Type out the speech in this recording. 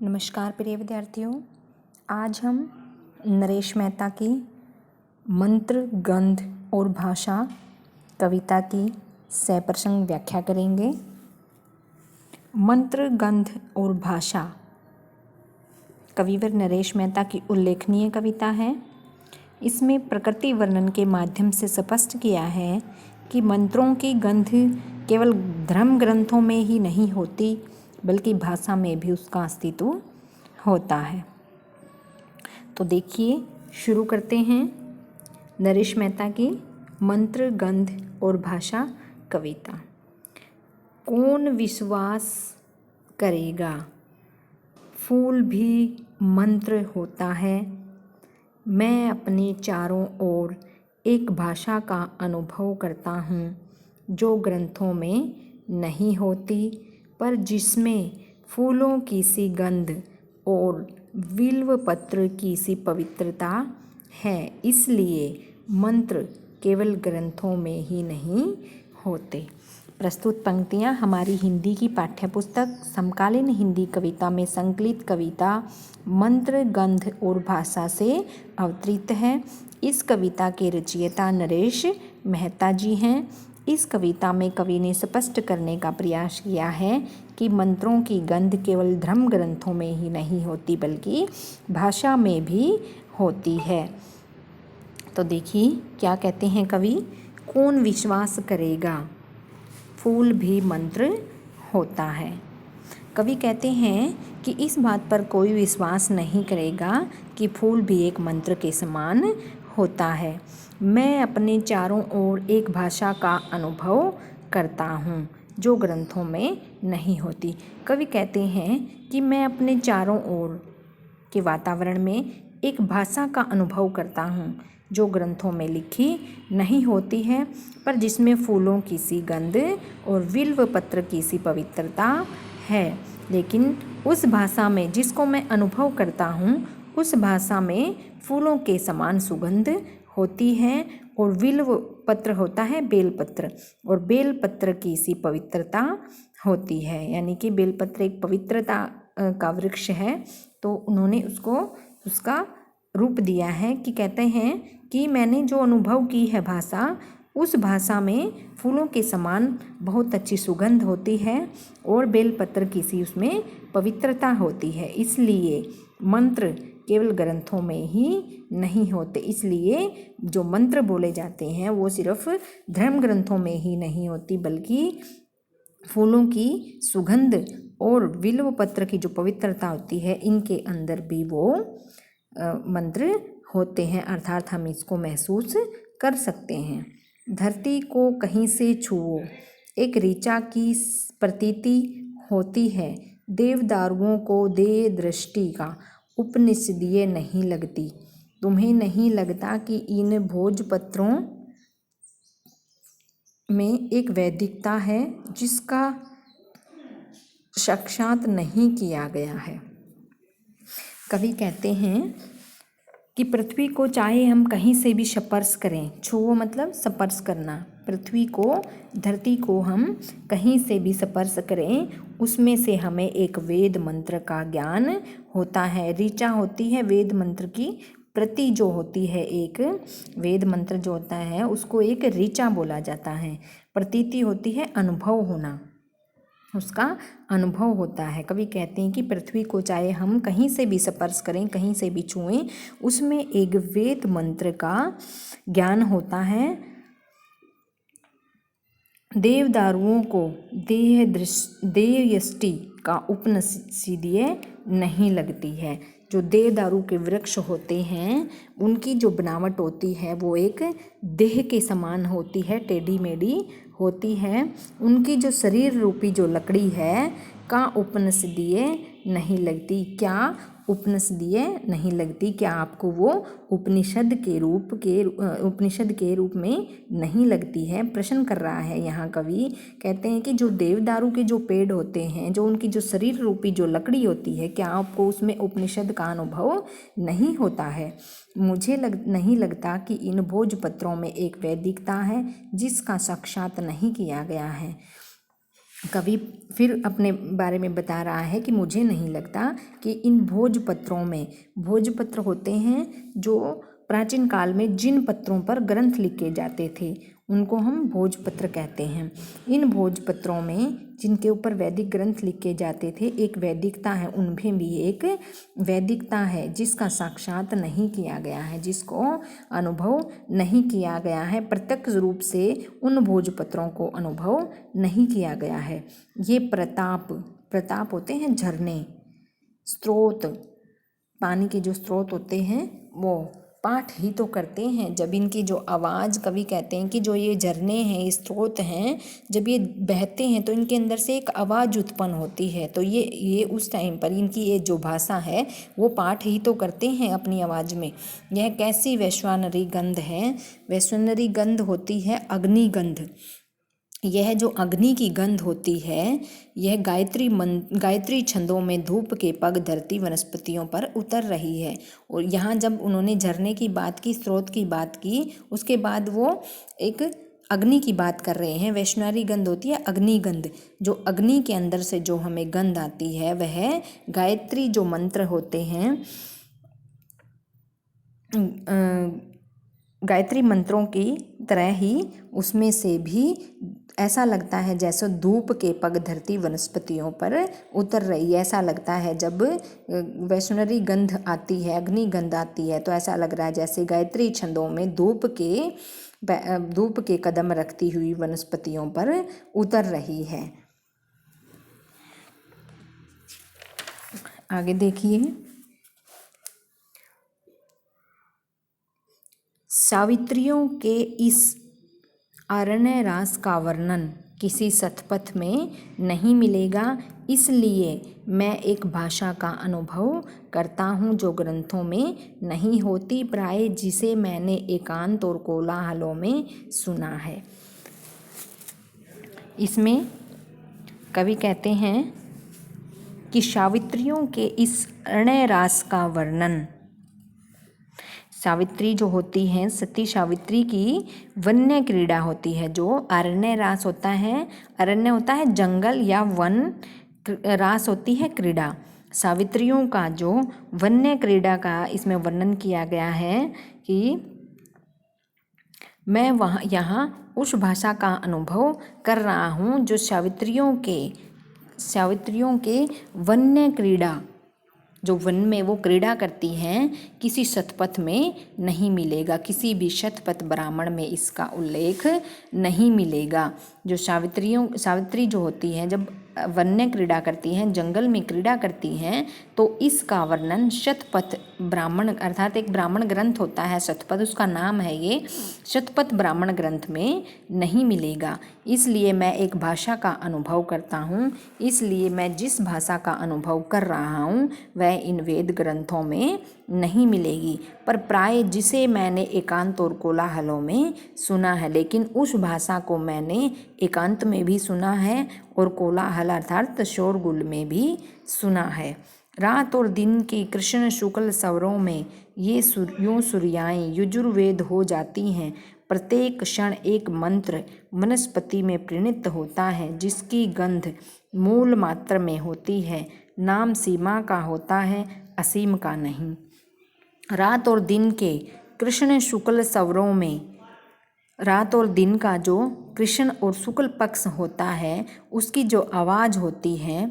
नमस्कार प्रिय विद्यार्थियों, आज हम नरेश मेहता की मंत्र गंध और भाषा कविता की सप्रसंग व्याख्या करेंगे। मंत्र गंध और भाषा कविवर नरेश मेहता की उल्लेखनीय कविता है। इसमें प्रकृति वर्णन के माध्यम से स्पष्ट किया है कि मंत्रों की गंध केवल धर्म ग्रंथों में ही नहीं होती बल्कि भाषा में भी उसका अस्तित्व होता है। तो देखिए, शुरू करते हैं नरेश मेहता की मंत्र गंध और भाषा कविता। कौन विश्वास करेगा, फूल भी मंत्र होता है। मैं अपने चारों ओर एक भाषा का अनुभव करता हूँ जो ग्रंथों में नहीं होती, पर जिसमें फूलों की सी गंध और बिल्व पत्र की सी पवित्रता है। इसलिए मंत्र केवल ग्रंथों में ही नहीं होते। प्रस्तुत पंक्तियाँ हमारी हिंदी की पाठ्यपुस्तक समकालीन हिंदी कविता में संकलित कविता मंत्र गंध और भाषा से अवतरित है। इस कविता के रचयिता नरेश मेहता जी हैं। इस कविता में कवि ने स्पष्ट करने का प्रयास किया है कि मंत्रों की गंध केवल धर्म ग्रंथों में ही नहीं होती बल्कि भाषा में भी होती है। तो देखिए क्या कहते हैं कवि। कौन विश्वास करेगा, फूल भी मंत्र होता है। कवि कहते हैं कि इस बात पर कोई विश्वास नहीं करेगा कि फूल भी एक मंत्र के समान होता है। मैं अपने चारों ओर एक भाषा का अनुभव करता हूँ जो ग्रंथों में नहीं होती। कवि कहते हैं कि मैं अपने चारों ओर के वातावरण में एक भाषा का अनुभव करता हूँ जो ग्रंथों में लिखी नहीं होती है, पर जिसमें फूलों की सी गंध और बिल्व पत्र की सी पवित्रता है। लेकिन उस भाषा में जिसको मैं अनुभव करता हूँ उस भाषा में फूलों के समान सुगंध होती है और बिल्व पत्र होता है बेलपत्र, और बेलपत्र की सी पवित्रता होती है। यानी कि बेलपत्र एक पवित्रता का वृक्ष है, तो उन्होंने उसको उसका रूप दिया है कि कहते हैं कि मैंने जो अनुभव की है भाषा, उस भाषा में फूलों के समान बहुत अच्छी सुगंध होती है और बेलपत्र की सी उसमें पवित्रता होती है। इसलिए मंत्र केवल ग्रंथों में ही नहीं होते। इसलिए जो मंत्र बोले जाते हैं वो सिर्फ धर्म ग्रंथों में ही नहीं होती बल्कि फूलों की सुगंध और बिल्व पत्र की जो पवित्रता होती है इनके अंदर भी वो मंत्र होते हैं, अर्थात हम इसको महसूस कर सकते हैं। धरती को कहीं से छुओ, एक ऋचा की प्रतीति होती है। देवदारुओं को दे दृष्टि का उपनिषदीय नहीं लगती। तुम्हें नहीं लगता कि इन भोजपत्रों में एक वैदिकता है जिसका साक्षात नहीं किया गया है। कवि कहते हैं कि पृथ्वी को चाहे हम कहीं से भी स्पर्श करें, छुओ मतलब स्पर्श करना, पृथ्वी को धरती को हम कहीं से भी स्पर्श करें उसमें से हमें एक वेद मंत्र का ज्ञान होता है। ऋचा होती है वेद मंत्र की प्रति जो होती है, एक वेद मंत्र जो होता है उसको एक ऋचा बोला जाता है। प्रतीति होती है अनुभव होना, उसका अनुभव होता है। कवि कहते हैं कि पृथ्वी को चाहे हम कहीं से भी स्पर्श करें, कहीं से भी छुएं, उसमें एक वेद मंत्र का ज्ञान होता है। देवदारुओं को देवयष्टि का उपनिषदीय नहीं लगती है। जो देवदारू के वृक्ष होते हैं उनकी जो बनावट होती है वो एक देह के समान होती है, टेढ़ी मेढ़ी होती है। उनकी जो शरीर रूपी जो लकड़ी है का उपनिषदीय नहीं लगती। क्या उपनिषदीय नहीं लगती? क्या आपको वो उपनिषद के रूप में नहीं लगती है? प्रश्न कर रहा है यहाँ कवि। कहते हैं कि जो देवदारू के जो पेड़ होते हैं, जो उनकी जो शरीर रूपी जो लकड़ी होती है, क्या आपको उसमें उपनिषद का अनुभव नहीं होता है? मुझे नहीं लगता कि इन भोजपत्रों में एक वैदिकता है जिसका साक्षात नहीं किया गया है। कवि फिर अपने बारे में बता रहा है कि मुझे नहीं लगता कि इन भोजपत्रों में, भोजपत्र होते हैं जो प्राचीन काल में जिन पत्रों पर ग्रंथ लिखे जाते थे उनको हम भोजपत्र कहते हैं। इन भोजपत्रों में जिनके ऊपर वैदिक ग्रंथ लिखे जाते थे, एक वैदिकता है, उनमें भी एक वैदिकता है जिसका साक्षात नहीं किया गया है, जिसको अनुभव नहीं किया गया है, प्रत्यक्ष रूप से उन भोजपत्रों को अनुभव नहीं किया गया है। ये प्रताप होते हैं झरने, स्रोत, पानी के जो स्रोत होते हैं वो पाठ ही तो करते हैं। जब इनकी जो आवाज़, कवि कहते हैं कि जो ये झरने हैं, स्रोत हैं, जब ये बहते हैं तो इनके अंदर से एक आवाज़ उत्पन्न होती है। तो ये उस टाइम पर इनकी ये जो भाषा है वो पाठ ही तो करते हैं अपनी आवाज़ में। यह कैसी वैश्वानरी गंध है? वैश्वानरी गंध होती है अग्निगंध। यह जो अग्नि की गंध होती है, यह गायत्री छंदों में धूप के पग धरती वनस्पतियों पर उतर रही है। और यहाँ जब उन्होंने झरने की बात की, स्रोत की बात की, उसके बाद वो एक अग्नि की बात कर रहे हैं। वैश्वानरी गंध होती है अग्निगंध। जो अग्नि के अंदर से जो हमें गंध आती है वह गायत्री जो मंत्र होते हैं, गायत्री मंत्रों की तरह ही उसमें से भी ऐसा लगता है जैसे धूप के पग धरती वनस्पतियों पर उतर रही है। ऐसा लगता है जब वैष्णवी गंध आती है, अग्नि गंध आती है, तो ऐसा लग रहा है जैसे गायत्री छंदों में धूप के कदम रखती हुई वनस्पतियों पर उतर रही है। आगे देखिए, सावित्रियों के इस अरण्य रास का वर्णन किसी शतपथ में नहीं मिलेगा, इसलिए मैं एक भाषा का अनुभव करता हूँ जो ग्रंथों में नहीं होती, प्राय जिसे मैंने एकांत और कोलाहलों में सुना है। इसमें कवि कहते हैं कि सावित्रियों के इस अरण्य रास का वर्णन, सावित्री जो होती हैं, सती सावित्री की वन्य क्रीड़ा होती है। जो अरण्य रास होता है, अरण्य होता है जंगल या वन, रास होती है क्रीड़ा। सावित्रियों का जो वन्य क्रीड़ा का इसमें वर्णन किया गया है कि मैं यहाँ उस भाषा का अनुभव कर रहा हूँ जो सावित्रियों के वन्य क्रीड़ा, जो वन में वो क्रीड़ा करती हैं, किसी शतपथ में नहीं मिलेगा। किसी भी शतपथ ब्राह्मण में इसका उल्लेख नहीं मिलेगा। जो सावित्री जो होती हैं, जब वन्य क्रीड़ा करती हैं, जंगल में क्रीड़ा करती हैं, तो इसका वर्णन शतपथ ब्राह्मण, अर्थात एक ब्राह्मण ग्रंथ होता है शतपथ, उसका नाम है ये, शतपथ ब्राह्मण ग्रंथ में नहीं मिलेगा। इसलिए मैं एक भाषा का अनुभव करता हूँ, इसलिए मैं जिस भाषा का अनुभव कर रहा हूँ वह इन वेद ग्रंथों में नहीं मिलेगी, पर प्राय जिसे मैंने एकांत और कोलाहलों में सुना है। लेकिन उस भाषा को मैंने एकांत में भी सुना है और कोलाहल अर्थात शोरगुल में भी सुना है। रात और दिन की कृष्ण शुक्ल सवरों में ये सूर्याएँ यजुर्वेद हो जाती हैं। प्रत्येक क्षण एक मंत्र वनस्पति में प्रणीत होता है, जिसकी गंध मूल मात्र में होती है, नाम सीमा का होता है, असीम का नहीं। रात और दिन के कृष्ण शुक्ल सवरों में, रात और दिन का जो कृष्ण और शुक्ल पक्ष होता है, उसकी जो आवाज़ होती है,